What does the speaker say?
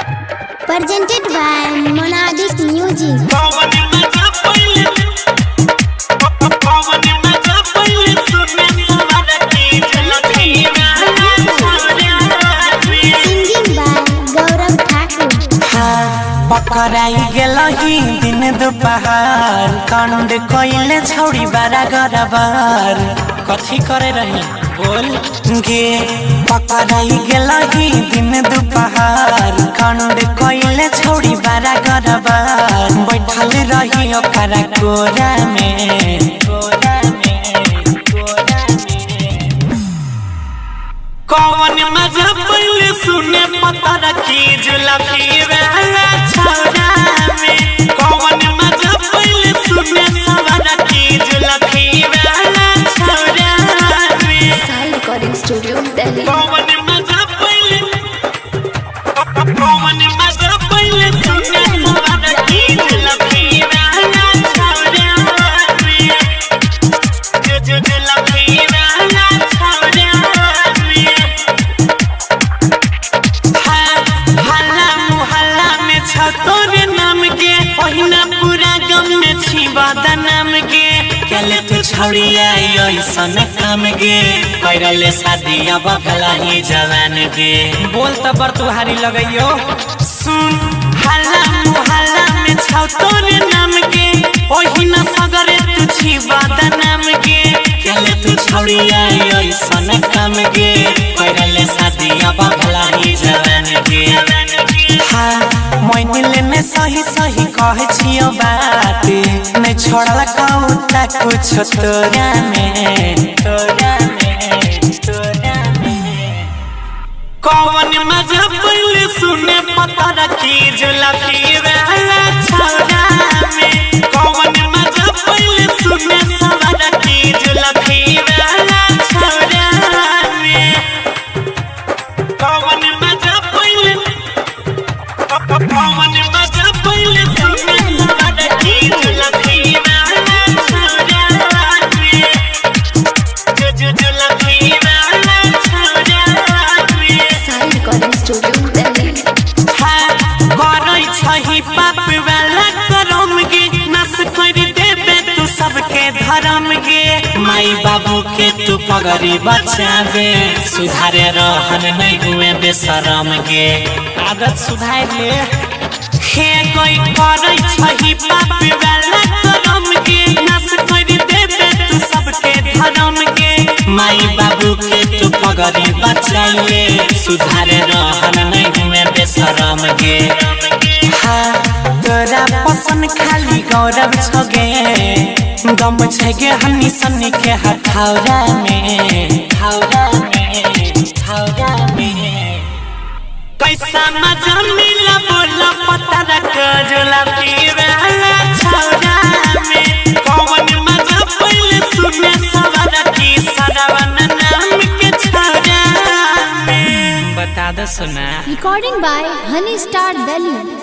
Presented by Monadic Music. Singing by Gaurav Thakur. पकड़ाई गेलही दिन दोपहर कांड कोइले छौड़ी बारा गरबार कथी करे रही बोल गे पकड़ाई गेलही दिन दोपहर कांड कोइले छौड़ी बारा गरबार बैठल रही ओकरा कोरा में कौन मजा पहले सुने पता रखी जुलफी वाला छौरा में कौन मजा पहले सुने सवा रखी जुलफी वाला छौरा में साई रिकॉर्डिंग स्टूडियो दिल्ली। कौन मजा पहले सुने सवा रखी जुलफी वाला छौरा में जुलफी वाला छौरा तोरे नाम के पहिना पूरा गम में छी बदनाम के केले तू छौड़िया ऐसन काम गे करले शादी अब भलाई जवान गे बोल त बर तुहारी लगइयो सुन हल्ला मुहल्ला में छौ तोरे नाम के पहिना सगरे तू छी बदनाम के केले तू छौड़िया ऐसन काम गे करले शादी अब भलाई जवान गे हाँ मैंने में सही सही कहे छियो बात नहीं छोड़ला कहूता कुछ तोरा में कौन मजा पहले सुने पता रखी जुलफी वाला छौरा में कौन मजा पहले सुने सवा रखी जुलफी वाला छौरा में कौन मजा पहले कौन मजा पहले सुने सवा रखी जुलफी वाला छौरा में जुलफी वाला छौरा में साई रिकॉर्डिंग स्टूडियो दिल्ली। करई छही पाप वाला करम गे नस कर देबे तू सबके धर्म गे माई बाबू के तू पगड़ी बचावे सुधारे रहन नहीं हुए बेशरम गे आदत सुधार ले हे कोई करई छही पाप वाला करम गे नस कर देबे तू सबके धर्म गे माई बाबू के तू पगड़ी बचाइए सुधारे रहन नहीं हुए बेशरम गे हाँ तोरा पसंद खाली गौरव छगे गम छगे हनी सन्नी के हथौरा में कैसा मजा मिला बोला पता रख जुलफी वाला छौरा में कौन मजा पहले सुने सवा रखी सरावन नाम के छौरा में बता दो सुना। Recording by Honey Star Delhi.